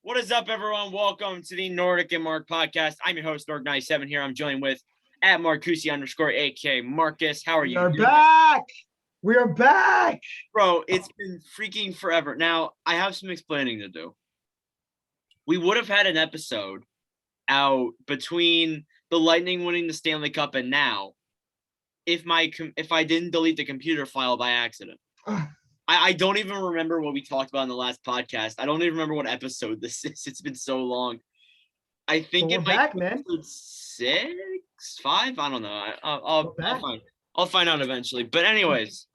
What is up, everyone? Welcome to the Nordic And Marc podcast. I'm your host, Nordic97 here. I'm joined with at Marcusi _ AK Marcus. How are you? We are back. We are back. Bro, it's been freaking forever. Now, I have some explaining to do. We would have had an episode out between the Lightning winning the Stanley Cup and now if I didn't delete the computer file by accident. I don't even remember what we talked about in the last podcast. I don't even remember what episode this is. It's been so long. I think it might be episode 6, 5. I don't know. I'll find out eventually. But anyways,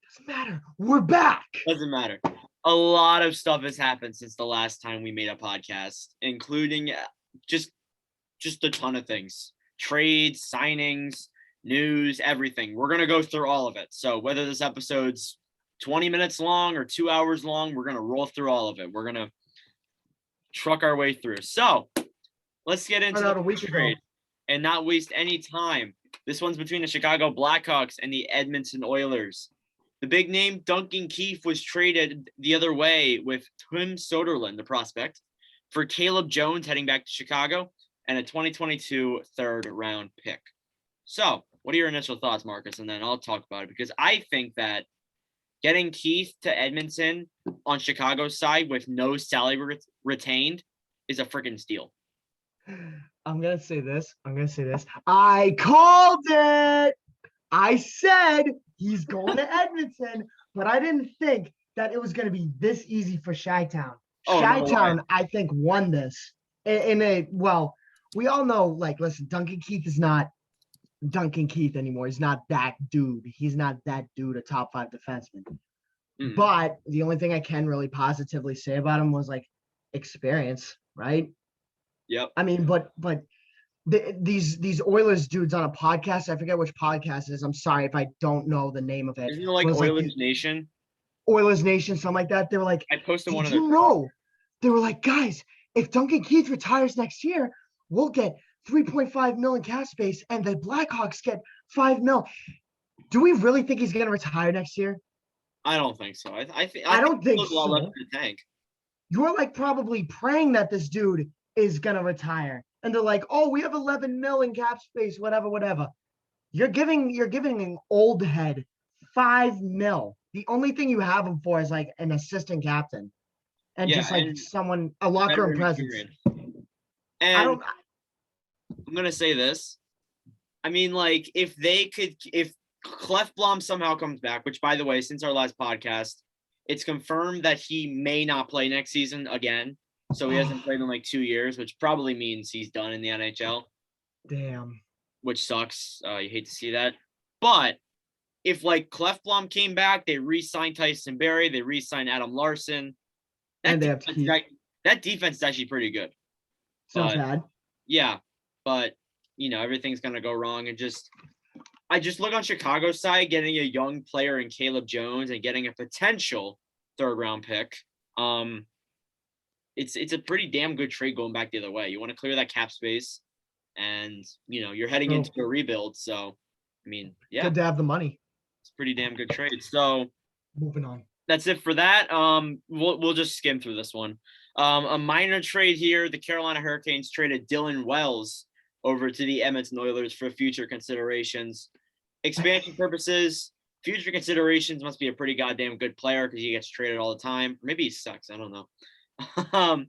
doesn't matter. We're back. Doesn't matter. A lot of stuff has happened since the last time we made a podcast, including just a ton of things: trades, signings, news, everything. We're gonna go through all of it. So whether this episode's 20 minutes long or 2 hours long, we're going to roll through all of it. We're going to truck our way through. So let's get into the trade and not waste any time. This one's between the Chicago Blackhawks and the Edmonton Oilers. The big name, Duncan Keith, was traded the other way with Tim Soderlund, the prospect, for Caleb Jones heading back to Chicago and a 2022 third-round pick. So what are your initial thoughts, Marcus? And then I'll talk about it, because I think that getting Keith to Edmonton on Chicago's side with no salary retained is a freaking steal. I'm going to say this. I called it. I said he's going to Edmonton, but I didn't think that it was going to be this easy for Chi-Town. Chi-Town, no, I think, won this. We all know, listen, Duncan Keith is not Duncan Keith anymore. He's not that dude. A top 5 defenseman. But the only thing I can really positively say about him was experience, right? Yep. I mean, but these Oilers dudes on a podcast, I forget which podcast it is. I'm sorry if I don't know the name of it. Isn't it Oilers Nation? Oilers Nation, something like that. They were like, I posted one of them. They were like, guys, if Duncan Keith retires next year, we'll get $3.5 million cap space, and the Blackhawks get $5 million. Do we really think he's going to retire next year? I don't think so. I don't think so. A lot left in the tank. You're probably praying that this dude is going to retire, and they're like, "Oh, we have $11 million cap space, whatever." You're giving an old head $5 million. The only thing you have him for is an assistant captain, and a locker room presence. And I'm going to say this. I mean, if Clefbaum somehow comes back, which, by the way, since our last podcast, it's confirmed that he may not play next season again. So he hasn't played in 2 years, which probably means he's done in the NHL. Damn. Which sucks. You hate to see that. But if, Clefbaum came back, they re-signed Tyson Barrie, they re-signed Adam Larson. That defense is actually pretty good. Sounds bad. Yeah, but everything's gonna go wrong, and I just look on Chicago's side, getting a young player in Caleb Jones and getting a potential third-round pick. It's a pretty damn good trade going back the other way. You want to clear that cap space, and you're heading into a rebuild. So, I mean, yeah, good to have the money. It's a pretty damn good trade. So, moving on. That's it for that. We'll just skim through this one. A minor trade here. The Carolina Hurricanes traded Dylan Wells over to the Edmonton Oilers for future considerations. Expansion purposes, future considerations, must be a pretty goddamn good player because he gets traded all the time. Maybe he sucks. I don't know.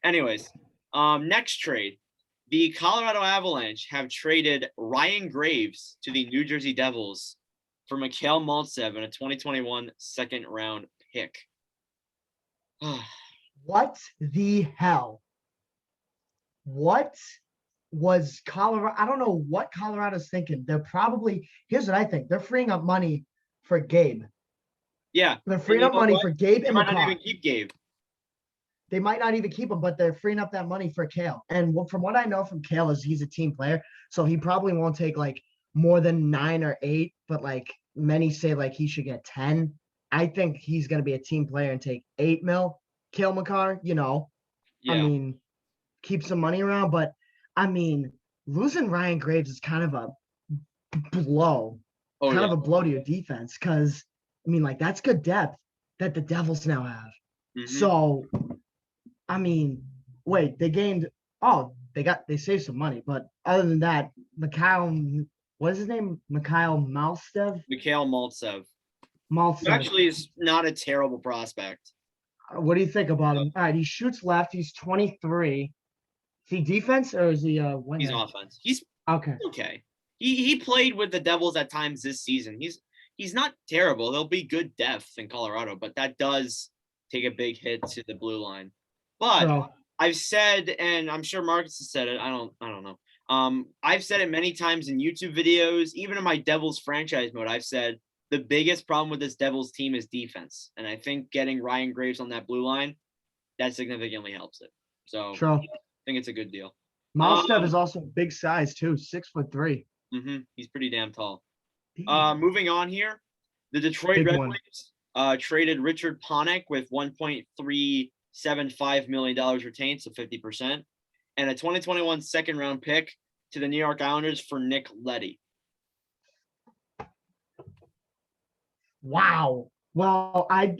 Anyways, next trade. The Colorado Avalanche have traded Ryan Graves to the New Jersey Devils for Mikhail Maltsev and a 2021 second-round pick. What the hell? What was Colorado? I don't know what Colorado's thinking. They're probably, here's what I think. They're freeing up money for Gabe. Yeah. They're freeing up money for Gabe and McCaw. They might not even keep Gabe. They might not even keep him, but they're freeing up that money for Kale. And from what I know from Kale is he's a team player, so he probably won't take more than 9 or 8, but many say he should get 10. I think he's going to be a team player and take 8 mil. Kale McCarr, Yeah. I mean, keep some money around, but I mean, losing Ryan Graves is kind of a blow. Of a blow to your defense, because I mean, that's good depth that the Devils now have. Mm-hmm. So, I mean, Wait, they gained. Oh, they saved some money, but other than that, Mikhail, what is his name? Mikhail Mikhail Maltsev, who Maltsev. actually is not a terrible prospect. What do you think about him? All right, he shoots left. He's 23. Is he defense or is he He's winger? offense. He's Okay. okay. He played with the Devils at times this season. He's not terrible. There'll be good depth in Colorado, but that does take a big hit to the blue line. But True. I've said, and I'm sure Marcus has said it. I don't know. I've said it many times in YouTube videos, even in my Devils franchise mode. I've said the biggest problem with this Devils team is defense, and I think getting Ryan Graves on that blue line that significantly helps it. So True. I think it's a good deal. Maltsev is also big size too, 6'3". He's pretty damn tall. Damn. Moving on here, the Detroit Big Red one. Wings traded Richard Panik with $1.375 million retained, so 50%, and a 2021 second round pick to the New York Islanders for Nick Leddy. Wow. Well, I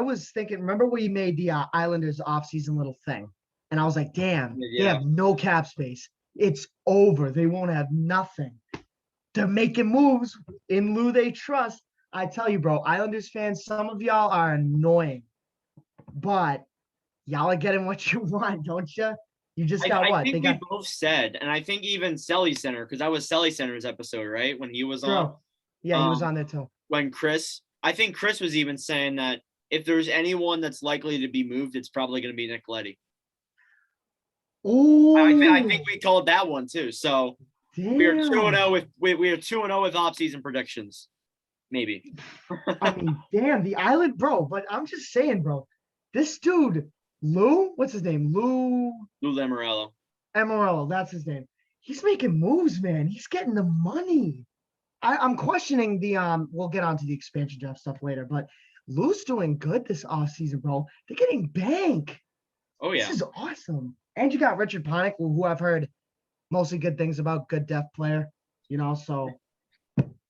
was thinking, remember we made the Islanders offseason little thing, and I was like, damn, they Yeah. have no cap space. It's over. They won't have nothing. They're making moves in lieu they trust. I tell you, bro, Islanders fans, some of y'all are annoying, but y'all are getting what you want, don't you? You just got I what? think They we got both said, and I think even Selly Center, because that was Selly Center's episode, right? When he was on. Bro. Yeah, he was on there too. When I think Chris was even saying that if there's anyone that's likely to be moved, it's probably going to be Nick Leddy. Oh, I think we called that one too. So we are 2-0 with we are 2-0 with offseason predictions. Maybe. I mean, damn, the island, bro. But I'm just saying, bro, this dude, Lou, what's his name? Lou Lamoriello. Amarillo, that's his name. He's making moves, man. He's getting the money. I'm questioning the we'll get onto the expansion draft stuff later, but Lou's doing good this offseason, bro. They're getting bank. Oh yeah. This is awesome. And you got Richard Panik, who I've heard mostly good things about, good depth player, so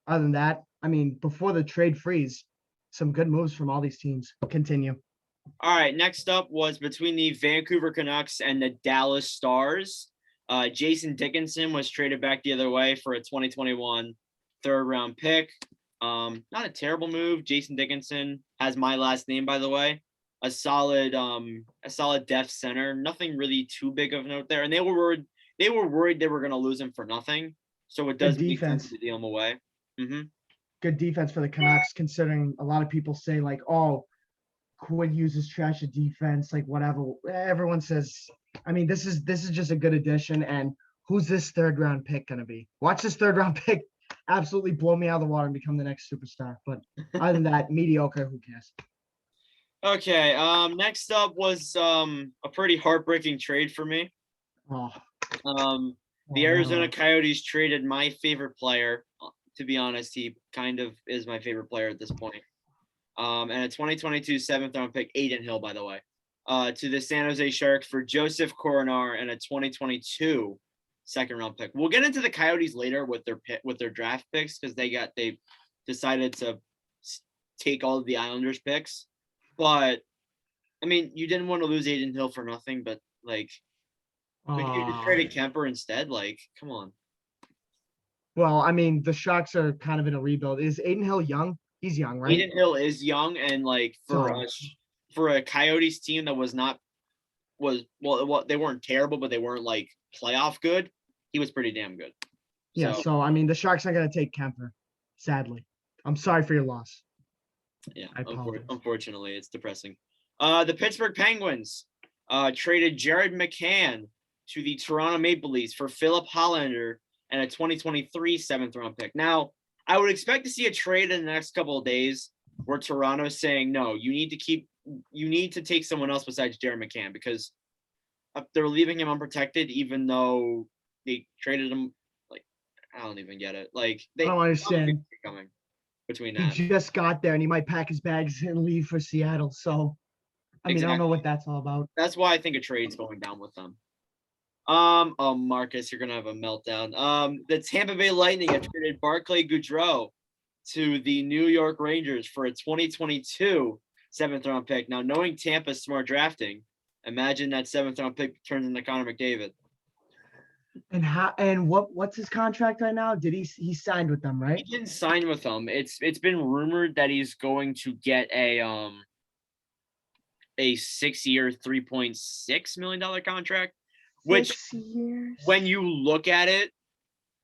other than that, I mean, before the trade freeze, some good moves from all these teams. Continue. All right, next up was between the Vancouver Canucks and the Dallas Stars. Jason Dickinson was traded back the other way for a 2021 third-round pick. Not a terrible move. Jason Dickinson has my last name, by the way. A solid depth center. Nothing really too big of note there. And they were worried they were going to lose him for nothing. So it does make sense to deal him away. Mm-hmm. Good defense for the Canucks, considering a lot of people say like, "Oh, Quinn uses trash of defense," like whatever. Everyone says. I mean, this is just a good addition. And who's this third round pick gonna be? Watch this third round pick absolutely blow me out of the water and become the next superstar. But other than that, mediocre. Who cares? Okay. Next up was a pretty heartbreaking trade for me. The Arizona Coyotes traded my favorite player. To be honest, he kind of is my favorite player at this point. And a 2022 seventh round pick, Aiden Hill, by the way, to the San Jose Sharks for Joseph Coronar and a 2022 second round pick. We'll get into the Coyotes later with their draft picks because they decided to take all of the Islanders picks. But I mean, you didn't want to lose Aiden Hill for nothing, but like, could you just traded Kemper instead? Like, come on. Well, I mean, the Sharks are kind of in a rebuild. Is Aiden Hill young? He's young, right? Aiden Hill is young, and like for a Coyotes team that they weren't terrible, but they weren't like playoff good. He was pretty damn good. Yeah. So I mean, the Sharks are going to take Kemper. Sadly, I'm sorry for your loss. Yeah, unfortunately, it's depressing. The Pittsburgh Penguins traded Jared McCann to the Toronto Maple Leafs for Philip Hollander and a 2023 seventh round pick. Now, I would expect to see a trade in the next couple of days where Toronto's saying, no, you need to take someone else besides Jared McCann because they're leaving him unprotected, even though they traded him. Like, I don't even get it. Like, I don't understand. Coming between that. He just got there and he might pack his bags and leave for Seattle. So, I mean, I don't know what that's all about. That's why I think a trade's going down with them. Marcus, you're gonna have a meltdown. The Tampa Bay Lightning have traded Barclay Goodrow to the New York Rangers for a 2022 seventh round pick. Now, knowing Tampa's smart drafting, Imagine that 7th-round pick turns into Connor McDavid. And what's his contract right now? He signed with them, He right? didn't sign with them. It's been rumored that he's going to get a 6-year, $3.6 million contract. Which, 6 years. when you look at it,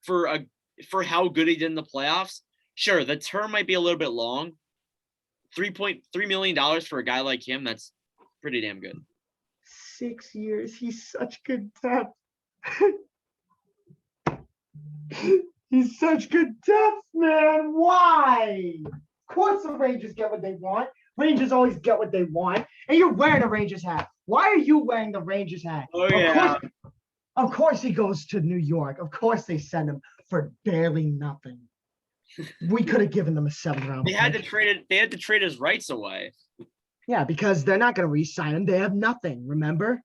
for how good he did in the playoffs, sure, the term might be a little bit long. $3.3 million for a guy like him, that's pretty damn good. 6 years. He's such good depth. He's such good depth, man. Why? Of course the Rangers get what they want. Rangers always get what they want. And you're wearing a Rangers hat. Why are you wearing the Rangers hat? Oh, yeah. Of course he goes to New York. Of course they send him for barely nothing. We could have given them a 7th-round They had to pick. trade it. They had to trade his rights away. Yeah, because they're not going to re-sign him. They have nothing, remember?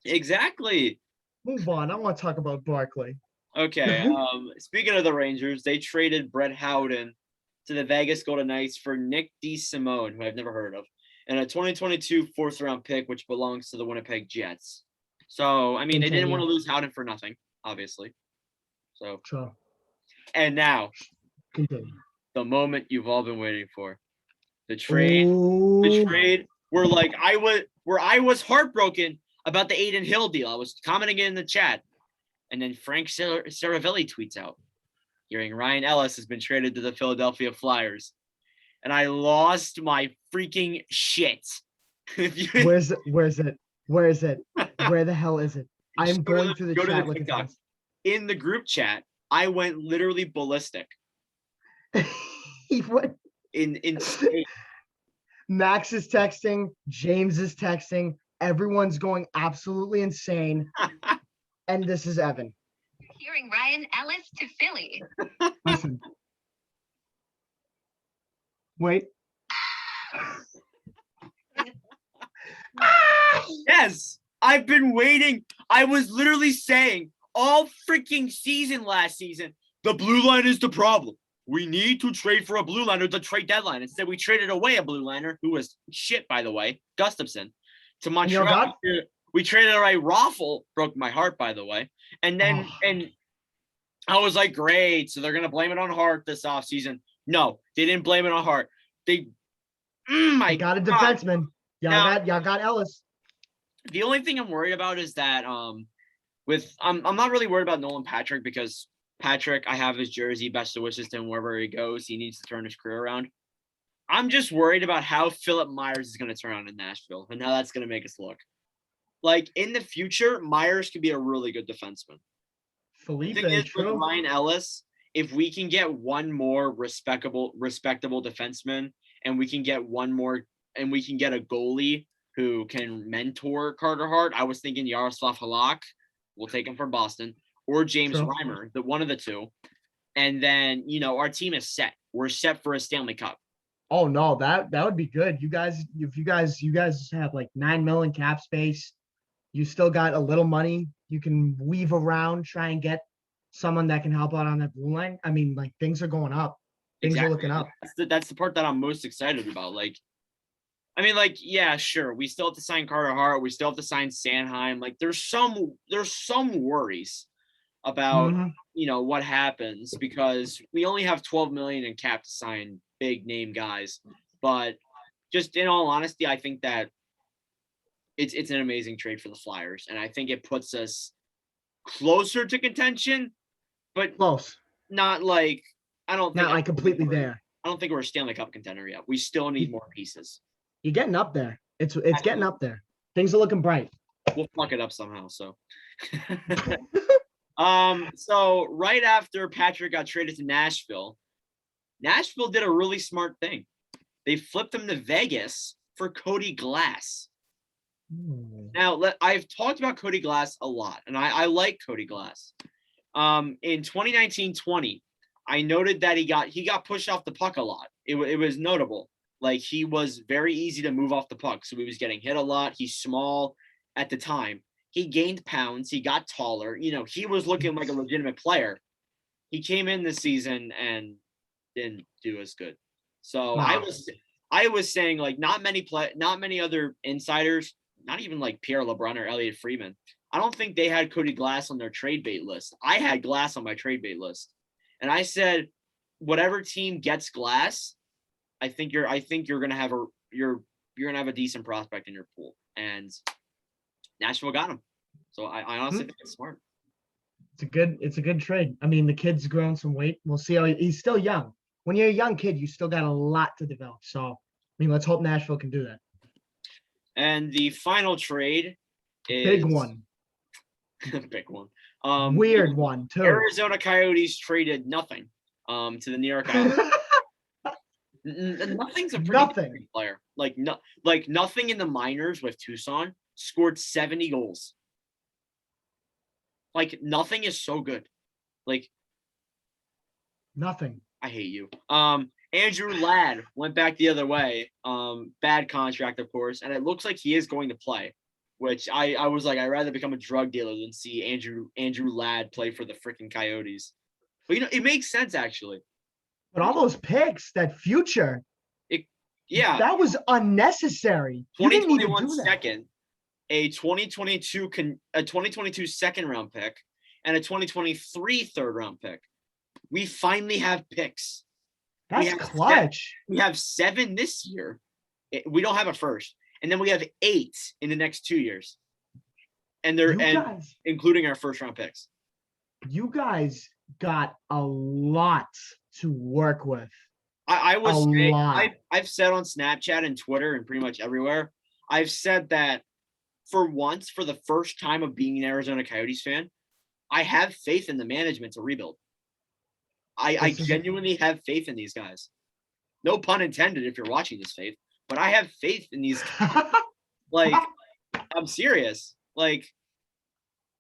Exactly. Move on. I want to talk about Barkley. Okay. Speaking of the Rangers, they traded Brett Howden to the Vegas Golden Knights for Nick DeSimone, who I've never heard of, and a 2022 4th-round pick, which belongs to the Winnipeg Jets. So, I mean, they didn't want to lose Howden for nothing, obviously. So, Sure. and now, Continue. the moment you've all been waiting for. The trade. Ooh. The trade where I was heartbroken about the Aiden Hill deal. I was commenting in the chat. And then Frank Saravelli tweets out, hearing Ryan Ellis has been traded to the Philadelphia Flyers. And I lost my freaking shit. Where is it? Where the hell is it? I'm going through the chat looking for this. In the group chat, I went literally ballistic. He went. In Max is texting. James is texting. Everyone's going absolutely insane. And this is Evan. Hearing Ryan Ellis to Philly. Listen. Wait. Yes, I've been waiting. I was literally saying all freaking season last season, the blue line is the problem. We need to trade for a blue liner at the trade deadline. Instead, we traded away a blue liner who was shit, by the way, Gustafson, to Montreal. We traded away Raffle, broke my heart, by the way. And then and I was like, great. So they're gonna blame it on Hart this offseason. No, they didn't blame it on Hart. They got a defenseman. Y'all got Ellis. The only thing I'm worried about is that I'm not really worried about Nolan Patrick, because Patrick, I have his jersey, best of wishes to him wherever he goes. He needs to turn his career around. I'm just worried about how Philip Myers is going to turn around in Nashville and how that's going to make us look. Like, in the future, Myers could be a really good defenseman. Felipe, the thing is, true. with Ryan Ellis, if we can get one more respectable defenseman, and we can get a goalie who can mentor Carter Hart. I was thinking Yaroslav Halak. We'll take him from Boston, or James Reimer, one of the two. And then, our team is set. We're set for a Stanley Cup. Oh no, that would be good. You guys have like $9 million cap space. You still got a little money. You can weave around, try and get someone that can help out on that blue line. I mean, like, things are going up. Things are looking up. That's the part that I'm most excited about. Yeah, sure. We still have to sign Carter Hart. We still have to sign Sanheim. Like, there's some worries about what happens, because we only have $12 million in cap to sign big name guys. But just in all honesty, I think that it's an amazing trade for the Flyers, and I think it puts us closer to contention, but close. Not like completely there. I don't think we're a Stanley Cup contender yet. We still need more pieces. You're getting up there. It's getting up there. Things are looking bright. We'll fuck it up somehow. So, so right after Patrick got traded to Nashville did a really smart thing. They flipped him to Vegas for Cody Glass. Now, I've talked about Cody Glass a lot, and I like Cody Glass. In 2019-20, I noted that he got pushed off the puck a lot. It was notable. Like, he was very easy to move off the puck, so he was getting hit a lot. He's small at the time. He gained pounds. He got taller. He was looking like a legitimate player. He came in this season and didn't do as good. So I was saying, like, not many other insiders not even like Pierre LeBrun or Elliot Freeman. I don't think they had Cody Glass on their trade bait list. I had Glass on my trade bait list. And I said, whatever team gets Glass, I think you're gonna have a decent prospect in your pool. And Nashville got him. So I honestly think it's smart. It's a good trade. I mean, the kid's grown some weight. We'll see how he's still young. When you're a young kid, you still got a lot to develop. So, I mean, let's hope Nashville can do that. And the final trade is Big one. big one. Weird one, too. Arizona Coyotes traded nothing to the New York Islanders. Nothing's a pretty good player. Like nothing in the minors with Tucson scored 70 goals. Like nothing is so good. Like nothing. I hate you. Andrew Ladd went back the other way. Bad contract, of course, and it looks like he is going to play. Which I was like, I'd rather become a drug dealer than see Andrew Ladd play for the freaking Coyotes. But it makes sense actually. But all those picks, that future, that was unnecessary. 2021 second, a 2022 second round pick, and a 2023 third round pick. We finally have picks. That's clutch. We have 7 this year. We don't have a first, and then we have 8 in the next 2 years, and including our first round picks. You guys got a lot to work with. I've said on Snapchat and Twitter and pretty much everywhere, I've said that for the first time of being an Arizona Coyotes fan, I have faith in the management to rebuild. I genuinely have faith in these guys. No pun intended if you're watching this, Faith, but I have faith in these guys. Like, I'm serious. Like,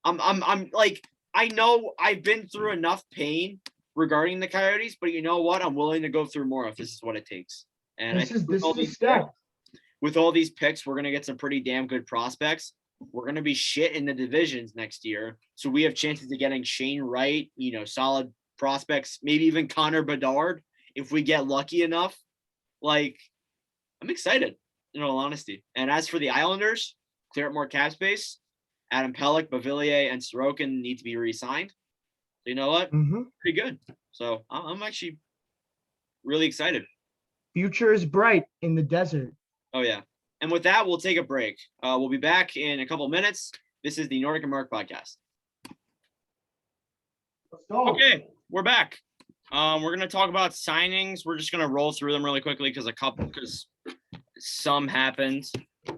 I'm like, I know I've been through enough pain regarding the Coyotes, but you know what? I'm willing to go through more if this is what it takes. And this is a step. With all these picks, we're gonna get some pretty damn good prospects. We're gonna be shit in the divisions next year, so we have chances of getting Shane Wright, solid prospects, maybe even Connor Bedard if we get lucky enough. Like, I'm excited, in all honesty. And as for the Islanders, clear up more cap space. Adam Pelech, Bavillier, and Sorokin need to be re-signed. So you know what? Pretty good. So I'm actually really excited. Future is bright in the desert. Oh, yeah. And with that, we'll take a break. We'll be back in a couple minutes. This is the Nordic and Marc podcast. Let's go. Okay, we're back. We're going to talk about signings. We're just going to roll through them really quickly because some happened.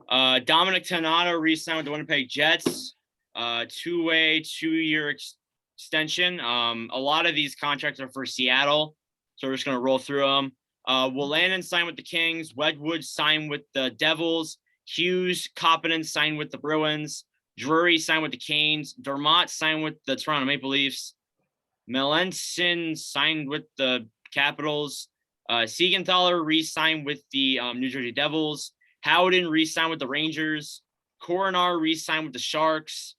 Dominic Tonnato re-signed with the Winnipeg Jets. 2-way, 2-year extension. A lot of these contracts are for Seattle, so we're just going to roll through them. Wolanin signed with the Kings. Wedgwood signed with the Devils. Hughes, Koppinen signed with the Bruins. Drury signed with the Canes. Dermott signed with the Toronto Maple Leafs. Melanson signed with the Capitals. Siegenthaler re-signed with the New Jersey Devils. Howden re-signed with the Rangers. Coronar re-signed with the Sharks.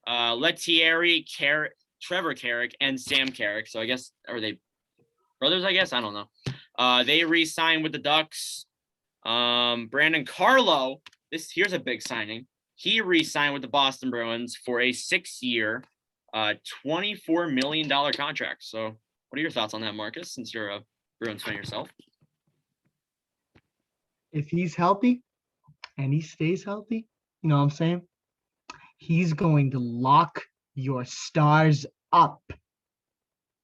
Lettieri, Trevor Carrick, and Sam Carrick. So I guess, are they brothers? I guess, I don't know. They re-signed with the Ducks. Brandon Carlo, here's a big signing. He re-signed with the Boston Bruins for a 6-year, $24 million contract. So what are your thoughts on that, Marcus, since you're a Bruins fan yourself? If he's healthy and he stays healthy, you know what I'm saying? He's going to lock your Stars up.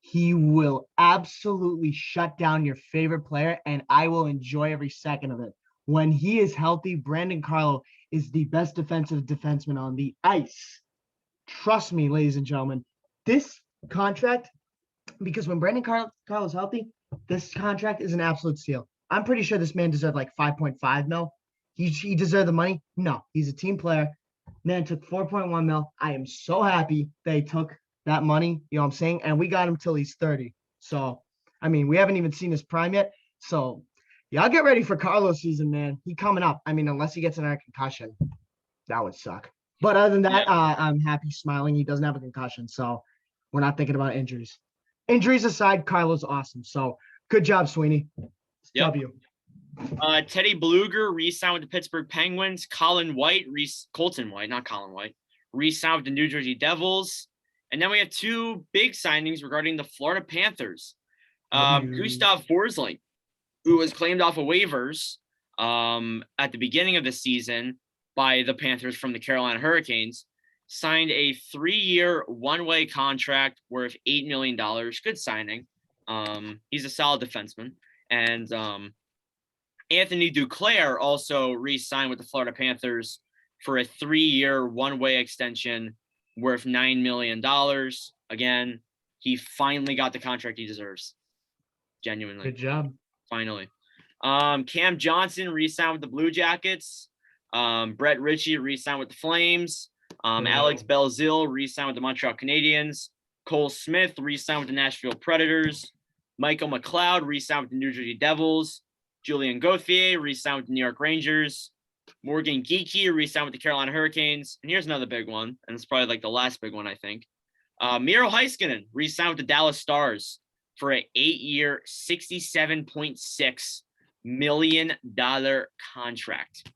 He will absolutely shut down your favorite player, and I will enjoy every second of it. When he is healthy, Brandon Carlo is the best defensive defenseman on the ice. Trust me, ladies and gentlemen, this contract, because when Brandon Carlo's healthy, this contract is an absolute steal. I'm pretty sure this man deserved like 5.5 mil. He deserved the money? No, he's a team player. Man took 4.1 mil. I am so happy they took that money, you know what I'm saying? And we got him till he's 30. So, I mean, we haven't even seen his prime yet. So, y'all get ready for Carlos season, man. He coming up. I mean, unless he gets another concussion, that would suck. But other than that, I'm happy, smiling. He doesn't have a concussion, so we're not thinking about injuries. Injuries aside, Carlos awesome. So, good job, Sweeney. Yep. W. Teddy Bluger re-signed with the Pittsburgh Penguins. Colton White, re-signed with the New Jersey Devils. And then we have two big signings regarding the Florida Panthers. Gustav Forsling, who was claimed off of waivers at the beginning of the season by the Panthers from the Carolina Hurricanes, signed a 3-year one-way contract worth $8 million. Good signing. He's a solid defenseman. And Anthony Duclair also re-signed with the Florida Panthers for a 3-year one-way extension worth $9 million. Again, he finally got the contract he deserves. Genuinely. Good job. Finally. Cam Johnson re-signed with the Blue Jackets. Brett Ritchie re-signed with the Flames. Alex Belzil re-signed with the Montreal Canadiens. Cole Smith re-signed with the Nashville Predators. Michael McLeod re-signed with the New Jersey Devils. Julian Gauthier re-signed with the New York Rangers. Morgan Geekie re-signed with the Carolina Hurricanes. And here's another big one, and it's probably like the last big one, I think. Miro Heiskanen re-signed with the Dallas Stars for an 8-year, $67.6 million contract.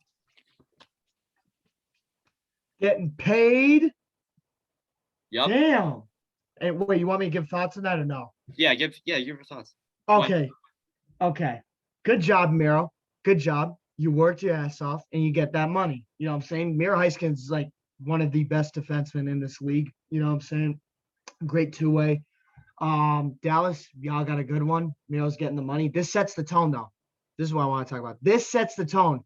Getting paid. Yep. Damn. And wait, you want me to give thoughts on that or no? Yeah, give your thoughts. Okay. Okay. Good job, Miro. Good job. You worked your ass off and you get that money. You know what I'm saying? Miro Heiskanen is like one of the best defensemen in this league. You know what I'm saying? Great two-way. Dallas, y'all got a good one. Miro's getting the money. This sets the tone, though. This is what I want to talk about. This sets the tone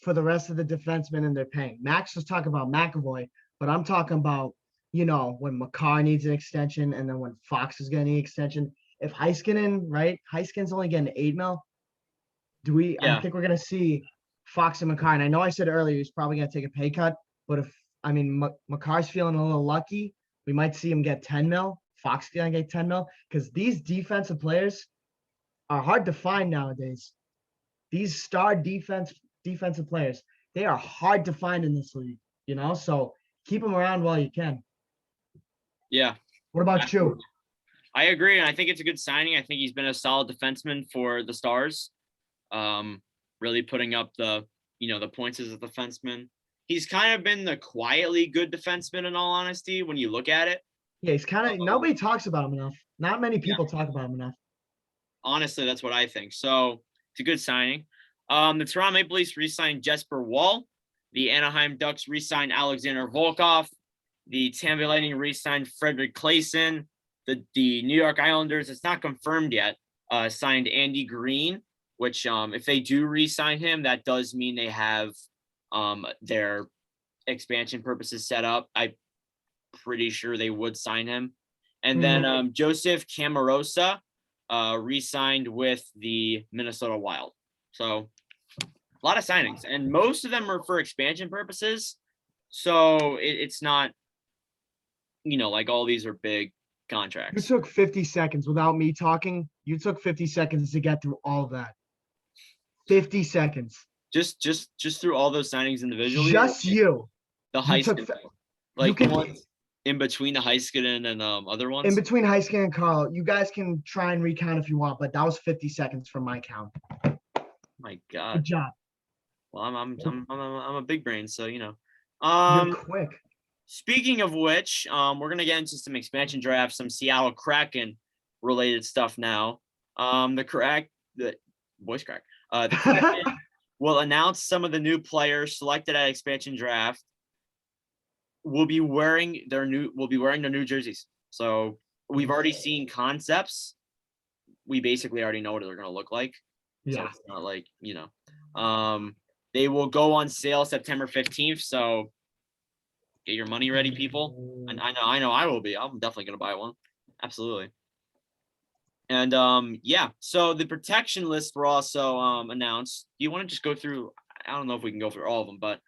for the rest of the defensemen and their paying. Max was talking about McAvoy, but I'm talking about, you know, when Makar needs an extension and then when Fox is getting an extension. If Heiskanen, right? Heiskanen's only getting $8 million. I think we're going to see Fox and Makar. And I know I said earlier he's probably going to take a pay cut, but Makar's feeling a little lucky, we might see him get $10 million. Fox is going to get $10 million because these defensive players are hard to find nowadays. These star defensive players, they are hard to find in this league, you know? So keep them around while you can. Yeah. What about you? I agree. And I think it's a good signing. I think he's been a solid defenseman for the Stars. Really putting up the points as a defenseman. He's kind of been the quietly good defenseman in all honesty, when you look at it. Yeah, he's kind of, nobody talks about him enough. Not many people talk about him enough. Honestly, that's what I think. So it's a good signing. The Toronto Maple Leafs re-signed Jesper Wall. The Anaheim Ducks re-signed Alexander Volkov. The Tampa Bay Lightning re-signed Frederick Claesson. The New York Islanders, it's not confirmed yet, signed Andy Green, which if they do re-sign him, that does mean they have their expansion purposes set up. I'm pretty sure they would sign him. And then Joseph Camarosa re-signed with the Minnesota Wild. So a lot of signings, and most of them are for expansion purposes. So it's not, like all these are big contracts. You took 50 seconds without me talking. You took 50 seconds to get through all of that. 50 seconds. Just through all those signings individually. Just you. The Heiskanen, the ones in between the Heiskanen and other ones. In between Heiskanen and Carl, you guys can try and recount if you want, but that was 50 seconds from my count. My God. Good job. Well, I'm a big brain, so You're quick. Speaking of which, we're gonna get into some expansion drafts, some Seattle Kraken related stuff now. The Kraken will announce some of the new players selected at expansion draft. Will be wearing their new jerseys. So we've already seen concepts. We basically already know what they're gonna look like. Yeah. So it's not like, they will go on sale September 15th. So get your money ready, people. And I know I will be. I'm definitely gonna buy one. Absolutely. And so the protection lists were also announced. Do you want to just go through? I don't know if we can go through all of them, but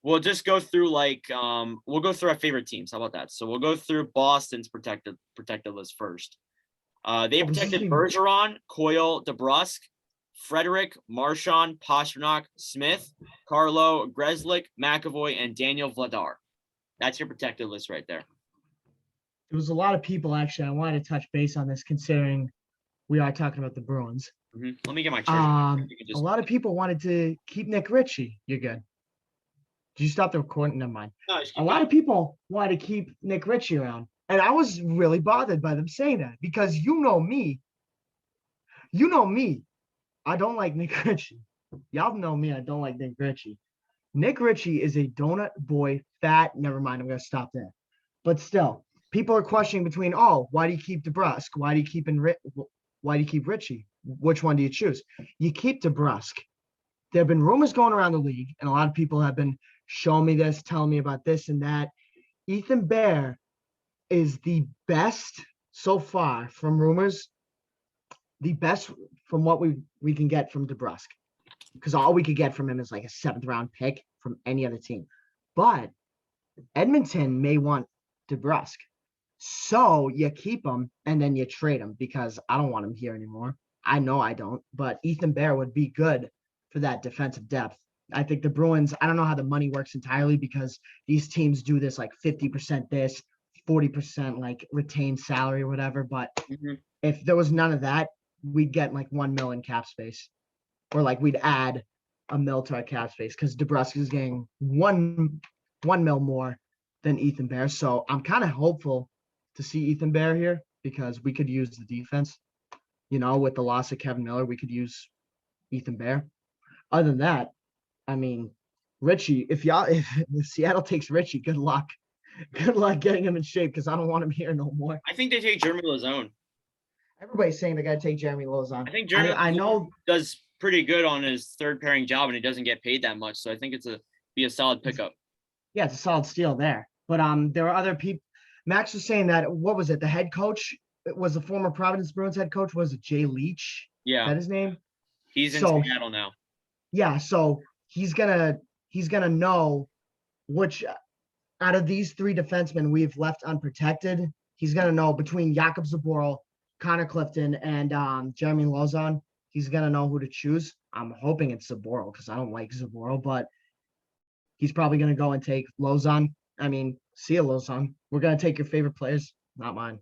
we'll just go through we'll go through our favorite teams. How about that? So we'll go through Boston's protected list first. They protected Bergeron, Coyle, DeBrusque, Frederick, Marchand, Pastrnak, Smith, Carlo, Grzelcyk, McAvoy, and Daniel Vladar. That's your protected list right there. There was a lot of people, actually. I wanted to touch base on this, considering we are talking about the Bruins. Let me get my chart. You can A just- lot of people wanted to keep Nick Ritchie. You're good. Did you stop the recording? Never mind. No, just A keep lot going. of people wanted to keep Nick Ritchie around. And I was really bothered by them saying that because you know me. You know me. I don't like Nick Ritchie. Y'all know me. I don't like Nick Ritchie. Nick Ritchie is a donut boy, fat. Never mind. I'm going to stop there. But still, people are questioning between, oh, why do you keep DeBrusque? Why do you keep why do you keep Ritchie? Which one do you choose? You keep DeBrusque. There have been rumors going around the league, and a lot of people have been showing me this, telling me about this and that. Ethan Bear is the best so far from rumors, the best from what we can get from DeBrusque. Because all we could get from him is like a 7th-round pick from any other team. But Edmonton may want DeBrusque. So you keep him and then you trade him because I don't want him here anymore. I know I don't, but Ethan Bear would be good for that defensive depth. I think the Bruins, I don't know how the money works entirely because these teams do this like 50% this, 40% like retained salary or whatever. But if there was none of that, we'd get like 1 mil in cap space. Or like we'd add a mil to our cap space because DeBrusque is getting 1 mil more than Ethan Bear. So I'm kind of hopeful to see Ethan Bear here because we could use the defense. You know, with the loss of Kevin Miller, we could use Ethan Bear. Other than that, I mean, Ritchie, if Seattle takes Ritchie, good luck. Good luck getting him in shape because I don't want him here no more. I think they take Jeremy Lazone. Everybody's saying they got to take Jeremy Lozon. I think Jeremy I know does pretty good on his third pairing job, and he doesn't get paid that much. So I think be a solid pickup. Yeah, it's a solid steal there. But there are other people. Max was saying that what was it? The head coach was the former Providence Bruins head coach. Was it Jay Leach? Yeah, Is that his name? he's in So- Seattle now. Yeah, so he's gonna know which out of these 3 defensemen we've left unprotected. He's gonna know between Jakob Zaboral, Connor Clifton, and Jeremy Lozon. He's gonna know who to choose. I'm hoping it's Zaboral because I don't like Zaboral, but he's probably gonna go and take Lozon. I mean, see ya, Lozon. We're gonna take your favorite players, not mine.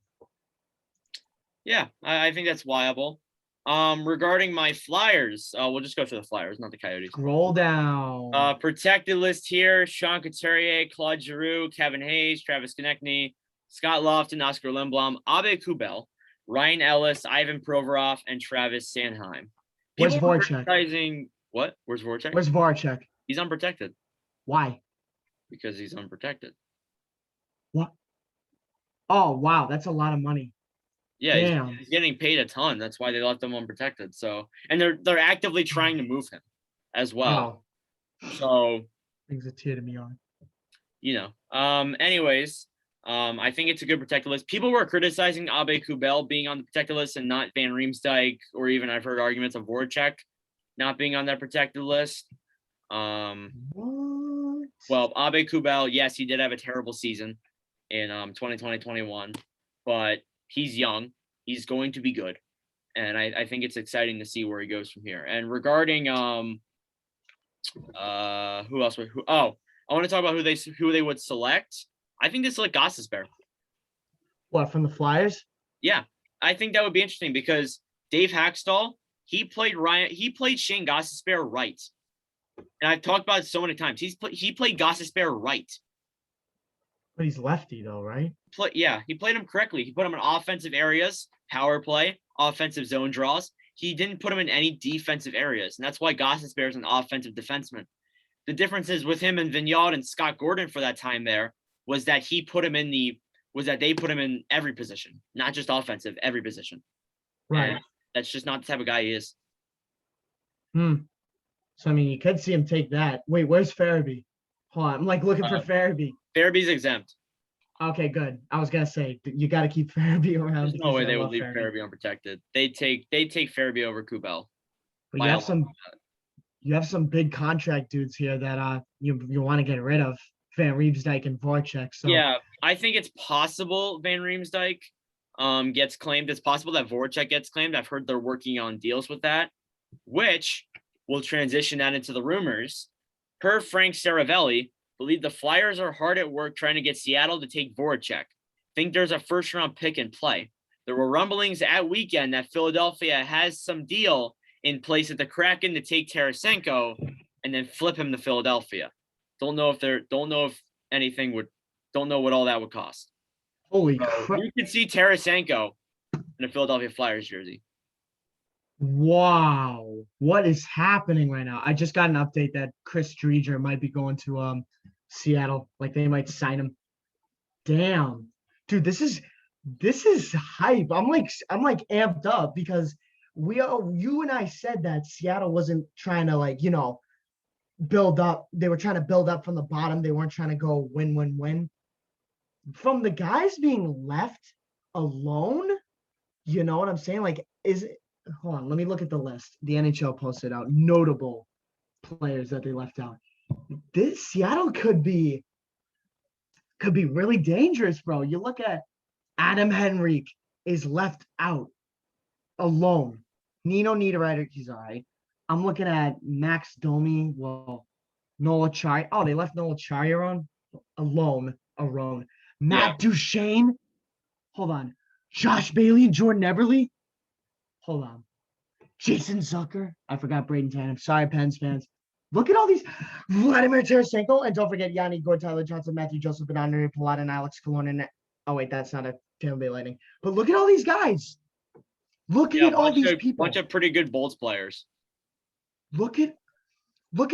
Yeah, I think that's viable. Regarding my Flyers, we'll just go to the Flyers, not the Coyotes. Scroll down. Protected list here: Sean Couturier, Claude Giroux, Kevin Hayes, Travis Konechny, Scott Lofton, Oscar Lindblom, Abe Kubel, Ryan Ellis, Ivan Provorov, and Travis Sanheim. Where's People were Voracek? criticizing what? Where's Voracek? Where's Voracek? He's unprotected Why? because he's unprotected. What? Oh wow, that's a lot of money. Yeah, Damn. he's getting paid a ton. That's why they left him unprotected. So, and they're actively trying to move him as well. Wow. So, Brings a tear to me on. Anyways, I think it's a good protected list. People were criticizing Abe Kubel being on the protected list and not Van Riemsdyk, or even I've heard arguments of Voracek not being on that protected list. What? Well, Abe Kubel, yes, he did have a terrible season in 2020-21, but he's young. He's going to be good. And I think it's exciting to see where he goes from here. And regarding who else? I want to talk about who they would select. I think they select Gostisbehere. What, from the Flyers? Yeah, I think that would be interesting because Dave Hackstall, he played Shane Gostisbehere right. And I've talked about it so many times. He played Gostisbehere right. But he's lefty though, right? He played him correctly. He put him in offensive areas, power play, offensive zone draws. He didn't put him in any defensive areas, and that's why Gostisbehere is an offensive defenseman. The difference is with him and Vigneault and Scott Gordon for that time there was that they put him in every position, not just offensive, every position. Right. And that's just not the type of guy he is. So I mean, you could see him take that. Wait, where's Farabee? Hold on, I'm like looking for Farabee. Farabee's exempt. Okay, good. I was gonna say you got to keep Farabee around. There's no way because I they would love leave Farabee unprotected. They take Farabee over Kubel. But you have some big contract dudes here that you want to get rid of. Van Riemsdyk and Voracek. So yeah, I think it's possible Van Riemsdyk gets claimed. It's possible that Voracek gets claimed. I've heard they're working on deals with that, which will transition that into the rumors. Per Frank Saravelli, believe the Flyers are hard at work trying to get Seattle to take Voracek. Think there's a first-round pick in play. There were rumblings at weekend that Philadelphia has some deal in place of the Kraken to take Tarasenko and then flip him to Philadelphia. Don't know if anything would. Don't know what all that would cost. Holy So crap. you could see Tarasenko in a Philadelphia Flyers jersey. Wow. What is happening right now? I just got an update that Chris Driedger might be going to Seattle. Like they might sign him. Damn. Dude, this is hype. I'm like amped up because you and I said that Seattle wasn't trying to like, build up. They were trying to build up from the bottom. They weren't trying to go win. From the guys being left alone, you know what I'm saying? Like, hold on, let me look at the list. The NHL posted out notable players that they left out. This Seattle could be really dangerous, bro. You look at Adam Henrique is left out alone. Nino Niederreiter, he's all right. I'm looking at Max Domi. Well, Nola Chai. Oh, they left Nola Chai alone. Matt Duchene. Hold on. Josh Bailey and Jordan Eberle. Hold on. Jason Zucker. I forgot Braden Tannen. Sorry, Pens fans. Look at all these. Vladimir Tarasenko. And don't forget Yanni Gord, Tyler Johnson, Matthew Joseph, Bernard Palat, and Alex Kalonen. Oh, wait, that's not a Tampa Bay Lightning. But look at all these guys. Looking at all these people. Bunch of pretty good Bolts players. Look at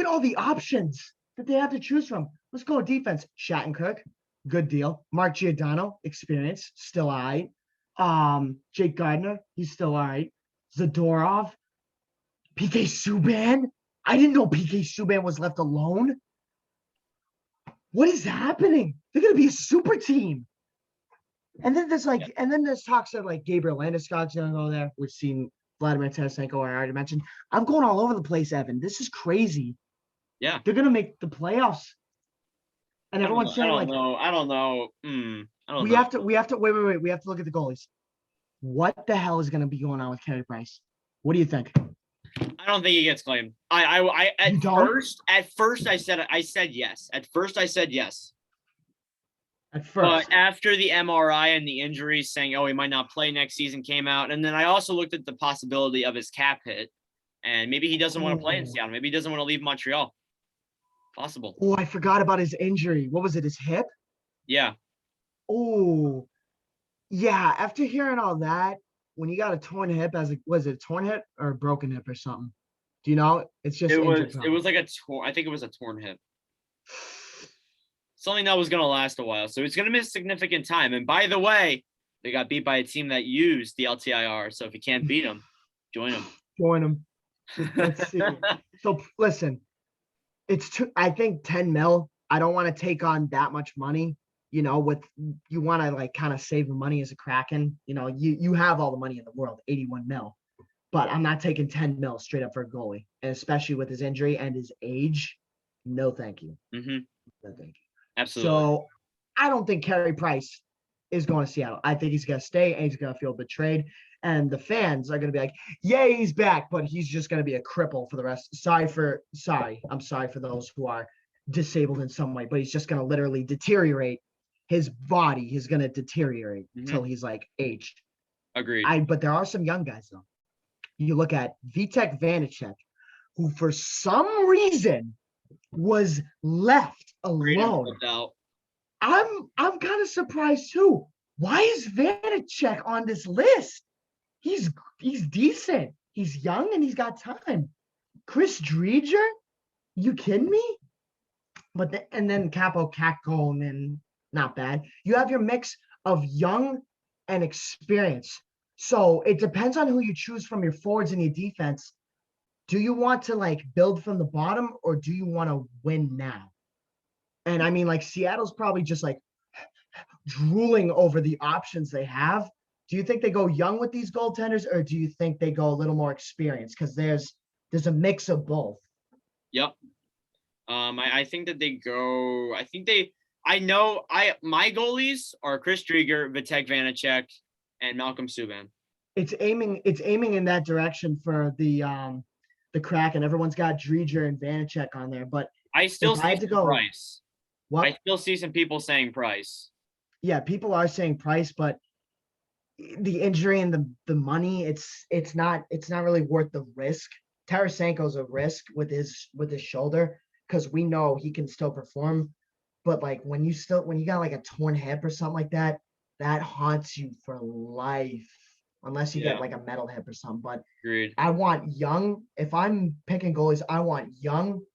all the options that they have to choose from. Let's go defense. Shattenkirk, good deal. Mark Giordano, experience, still all right. Jake Gardner, he's still all right. Zadorov, PK Subban. I didn't know PK Subban was left alone. What is happening? They're gonna be a super team. And then there's talks of like Gabriel Landeskog's gonna go there. We've seen Vladimir Tarasenko, I already mentioned. I'm going all over the place, Evan. This is crazy. Yeah. They're gonna make the playoffs. And everyone's saying I don't know. We have to wait. We have to look at the goalies. What the hell is gonna be going on with Carey Price? What do you think? I don't think he gets claimed. At first I said yes. At first I said yes. At first. But after the MRI and the injuries saying, he might not play next season came out. And then I also looked at the possibility of his cap hit. And maybe he doesn't want to play in Seattle. Maybe he doesn't want to leave Montreal. Possible. Oh, I forgot about his injury. What was it? His hip? Yeah. Oh, yeah. After hearing all that, when you got a torn hip, was it a torn hip or a broken hip or something? Do you know? It's just it was like I think it was a torn hip. Something that was going to last a while. So it's going to miss significant time. And by the way, they got beat by a team that used the LTIR. So if you can't beat them, join them. Join them. Let's see. So listen, I think 10 mil. I don't want to take on that much money. You want to like kind of save the money as a Kraken. You have all the money in the world, 81 mil. But I'm not taking 10 mil straight up for a goalie. And especially with his injury and his age. No, thank you. Mm-hmm. No, thank you. Absolutely. So I don't think Carey Price is going to Seattle. I think he's going to stay and he's going to feel betrayed. And the fans are going to be like, yay, he's back, but he's just going to be a cripple for the rest. I'm sorry for those who are disabled in some way, but he's just going to literally deteriorate. His body is going to deteriorate until he's like aged. Agreed. But there are some young guys though. You look at Vitek Vanacek, who for some reason was left alone. I'm kind of surprised too. Why is Vanacek on this list? He's decent. He's young and he's got time. Chris Driedger? You kidding me? And then Capo Kakkonen, not bad. You have your mix of young and experience. So it depends on who you choose from your forwards and your defense. Do you want to like build from the bottom or do you want to win now? And I mean, like Seattle's probably just like drooling over the options they have. Do you think they go young with these goaltenders or do you think they go a little more experienced? Because there's a mix of both. Yep. I think that they go. My goalies are Chris Driedger, Vitek Vanacek, and Malcolm Subban. It's aiming in that direction for the Kraken. Everyone's got Driedger and Vanacek on there, but I still see Price. What? I still see some people saying Price. Yeah, people are saying Price, but the injury and the money, it's not really worth the risk Tarasenko's a risk with his shoulder because we know he can still perform. But like when you got like a torn hip or something like that, that haunts you for life. Unless you Yeah. get like a metal hip or something. But Agreed. I want young. If I'm picking goalies, I want young,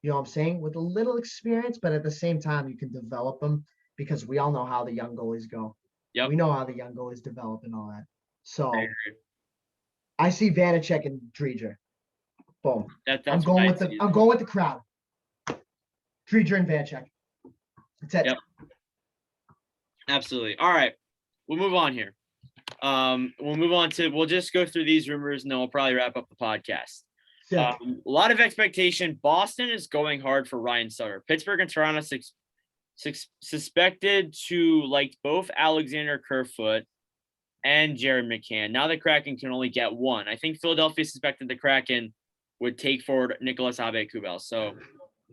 you know what I'm saying, with a little experience, but at the same time, you can develop them because we all know how the young goalies go. Yep. We know how the young goalies develop and all that. I So agree. I see Vanacek and Dreger. Boom. That's I'm what going I with see. I'm going with the crowd. Dreger and Vanacek. That's it. Yep. Absolutely. All right. We'll move on here. We'll just go through these rumors and then we'll probably wrap up the podcast. Sick. A lot of expectation. Boston is going hard for Ryan Sutter. Pittsburgh and Toronto suspected to like both Alexander Kerfoot and Jared McCann. Now the Kraken can only get one. I think Philadelphia suspected the Kraken would take forward Nicolas Aube-Kubel. So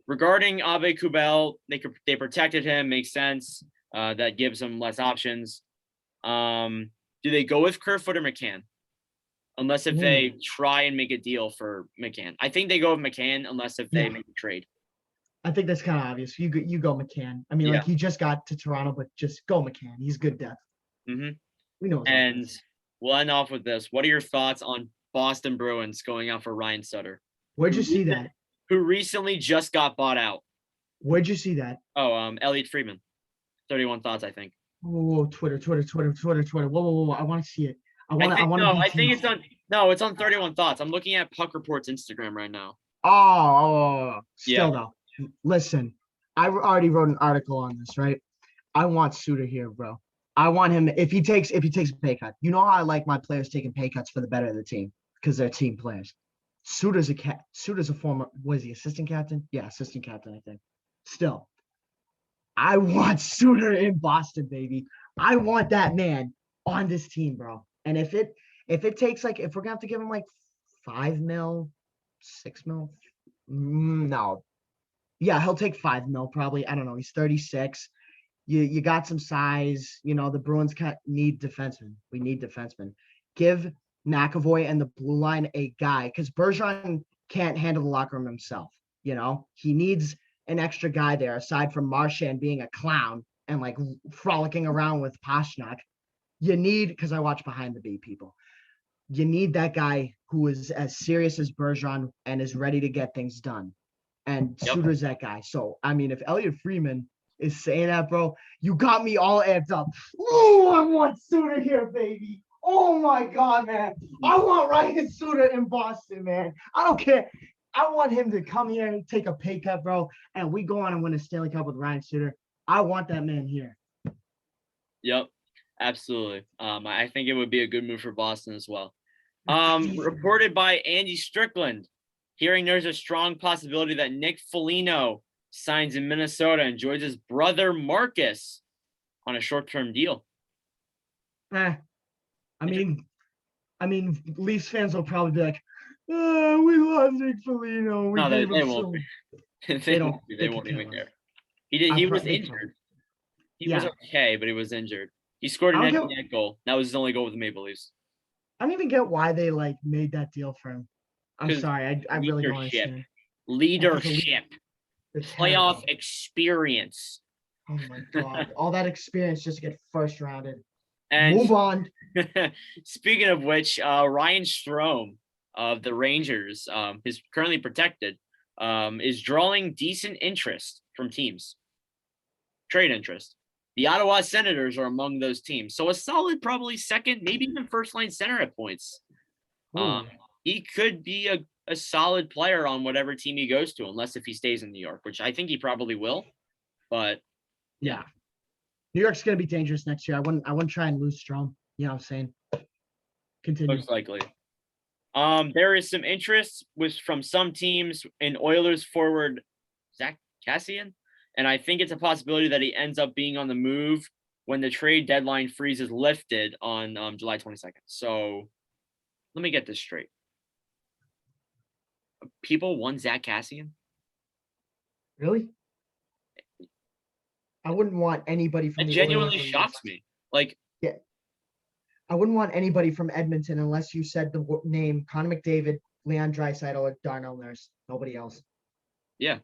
regarding Aube-Kubel, they protected him. Makes sense. That gives them less options. Do they go with Kerfoot or McCann? Unless if they try and make a deal for McCann. I think they go with McCann unless if they make a trade. I think that's kind of obvious. You go McCann. I mean, like he just got to Toronto, but just go McCann. He's good depth. Mm-hmm. We know. And we'll end off with this. What are your thoughts on Boston Bruins going out for Ryan Sutter? Where'd you see that? Who recently just got bought out? Where'd you see that? Oh, Elliot Friedman. 31 thoughts, I think. Whoa, Twitter. Whoa. I want to see it. It's on 31 Thoughts. I'm looking at Puck Report's Instagram right now. Still though. Listen, I already wrote an article on this, right? I want Suter here, bro. I want him if he takes a pay cut. You know how I like my players taking pay cuts for the better of the team because they're team players. Suter's a former, was he assistant captain? Yeah, assistant captain, I think. Still, I want Suter in Boston, baby. I want that man on this team, bro. And if it takes like, if we're gonna have to give him like 5 mil, 6 mil, no. Yeah, he'll take 5 mil probably. I don't know. He's 36. You got some size. You know, the Bruins need defensemen. We need defensemen. Give McAvoy and the blue line a guy because Bergeron can't handle the locker room himself. You know, he needs an extra guy there aside from Marchand being a clown and like frolicking around with Pastrnak. You need, because I watch Behind the Beat people, you need that guy who is as serious as Bergeron and is ready to get things done. And Suter's that guy. So, I mean, if Elliot Friedman is saying that, bro, you got me all amped up. Oh, I want Suter here, baby. Oh, my God, man. I want Ryan Suter in Boston, man. I don't care. I want him to come here and take a pay cut, bro, and we go on and win a Stanley Cup with Ryan Suter. I want that man here. Yep, absolutely. I think it would be a good move for Boston as well. Reported by Andy Strickland, hearing there's a strong possibility that Nick Foligno signs in Minnesota and joins his brother Marcus on a short-term deal. I mean, Leafs fans will probably be like, "Oh, we love Nick Foligno. We gave him won't be. They won't even care. He was injured. He was okay, but he was injured. He scored an empty net goal. That was his only goal with the Maple Leafs. I don't even get why they like made that deal for him. I'm sorry. I really don't understand. Leadership. Playoff experience. Oh my God. All that experience just to get first rounded. And move on. Speaking of which, Ryan Strome of the Rangers is currently protected, is drawing decent interest from teams. Trade interest. The Ottawa Senators are among those teams. So a solid, probably second, maybe even first line center at points. He could be a solid player on whatever team he goes to, unless if he stays in New York, which I think he probably will. But yeah. New York's gonna be dangerous next year. I wouldn't try and lose Strome. You know what I'm saying? Continue. Most likely. There is some interest from some teams in Oilers forward Zach Kassian, and I think it's a possibility that he ends up being on the move when the trade deadline freeze is lifted on July 22nd. So let me get this straight. People want Zach Kassian? Really? I wouldn't want anybody from. It genuinely shocks me. Like, yeah, I wouldn't want anybody from Edmonton unless you said the name Connor McDavid, Leon Draisaitl or Darnell Nurse. Nobody else. Yeah.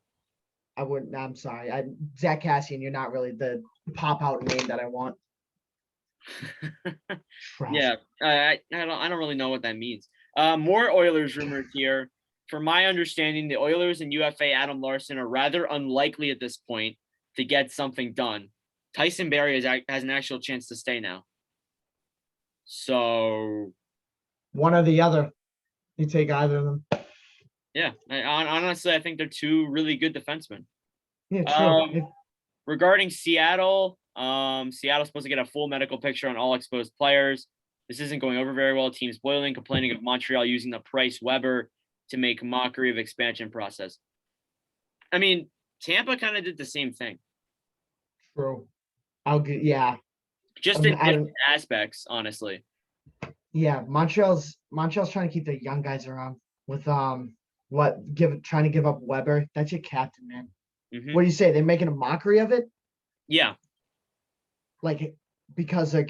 I wouldn't. I'm sorry. Zach Cassian, you're not really the pop out name that I want. Trash. Yeah, I don't really know what that means. More Oilers rumors here. From my understanding, the Oilers and UFA Adam Larson are rather unlikely at this point to get something done. Tyson Barrie has an actual chance to stay now. So one or the other. You take either of them. Yeah, honestly, I think they're two really good defensemen. Yeah, true. Regarding Seattle, Seattle's supposed to get a full medical picture on all exposed players. This isn't going over very well. Teams boiling, complaining of Montreal using the Price Weber to make mockery of expansion process. I mean, Tampa kind of did the same thing. True. Just in different aspects, honestly. Yeah, Montreal's trying to keep the young guys around with trying to give up Weber. That's your captain, man. Mm-hmm. What do you say? They're making a mockery of it? Yeah. Like because they're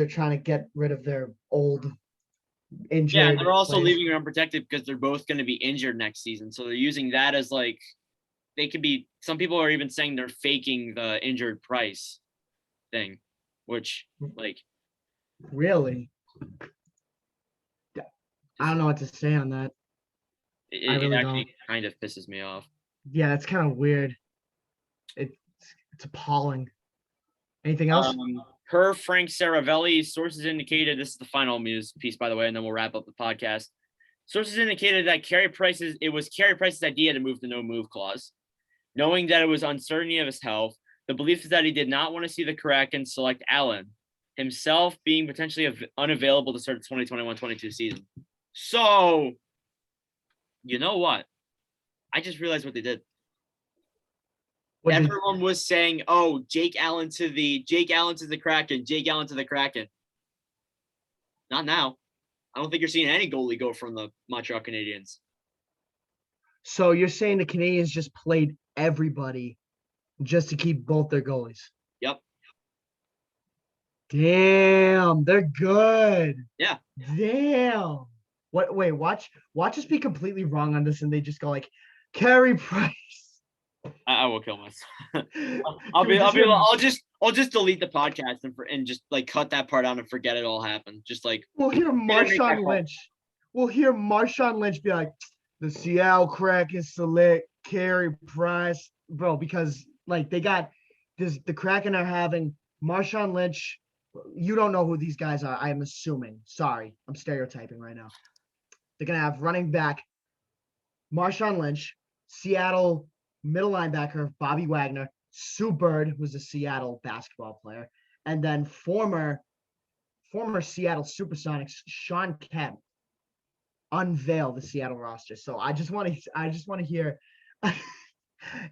trying to get rid of their old injured. Yeah, they're also players. leaving them unprotected because they're both going to be injured next season. So they're using that as like they could be. Some people are even saying they're faking the injured Price thing, which like really. I don't know what to say on that. It actually kind of pisses me off. Yeah, it's kind of weird. It's appalling. Anything else? Per Frank Saravelli, sources indicated, this is the final news piece, by the way, and then we'll wrap up the podcast. Sources indicated that it was Carey Price's idea to move the no-move clause. Knowing that it was uncertainty of his health, the belief is that he did not want to see the Kraken select Allen, himself being potentially unavailable to start the 2021-22 season. So, you know what? I just realized what they did. Everyone was saying, "Oh, Jake Allen to the Kraken, Jake Allen to the Kraken." Not now. I don't think you're seeing any goalie go from the Montreal Canadiens. So you're saying the Canadiens just played everybody just to keep both their goalies? Yep. Damn, they're good. Yeah. Damn. Wait, watch us be completely wrong on this and they just go like Carey Price. I will kill myself. I'll just delete the podcast and just like cut that part out and forget it all happened. Just like we'll hear Marshawn Lynch. We'll hear Marshawn Lynch be like, the Seattle Kraken select Carey Price, bro, because like they got this. The Kraken are having Marshawn Lynch. You don't know who these guys are. I'm assuming. Sorry, I'm stereotyping right now. They're gonna have running back Marshawn Lynch, Seattle middle linebacker Bobby Wagner, Sue Bird, who's a Seattle basketball player, and then former Seattle Supersonics Sean Kemp unveil the Seattle roster. So I just want to hear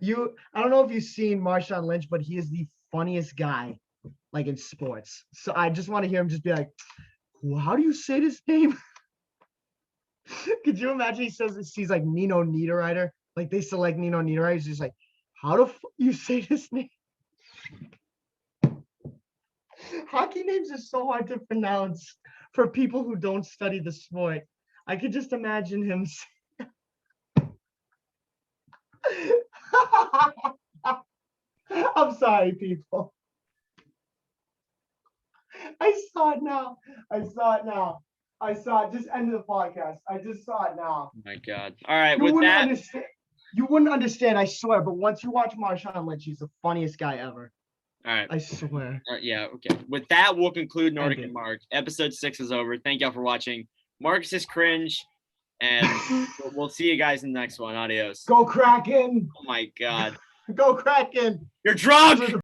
you. I don't know if you've seen Marshawn Lynch, but he is the funniest guy like in sports. So I just want to hear him just be like, how do you say this name? Could you imagine he says this, he's like Nino Niederreiter? Like they select Nino Niederreiter. He's just like, how do you say this name? Hockey names are so hard to pronounce for people who don't study the sport. I could just imagine him. I'm sorry, people. I saw it now. Just end the podcast. I just saw it now. Oh my God. All right. You wouldn't understand, I swear. But once you watch Marshawn Lynch, he's the funniest guy ever. All right. I swear. Yeah. Okay. With that, we'll conclude Nordic and Marc. Episode 6 is over. Thank y'all for watching. Marcus is cringe. And we'll see you guys in the next one. Adios. Go Kraken. Oh my God. Go Kraken. You're drunk.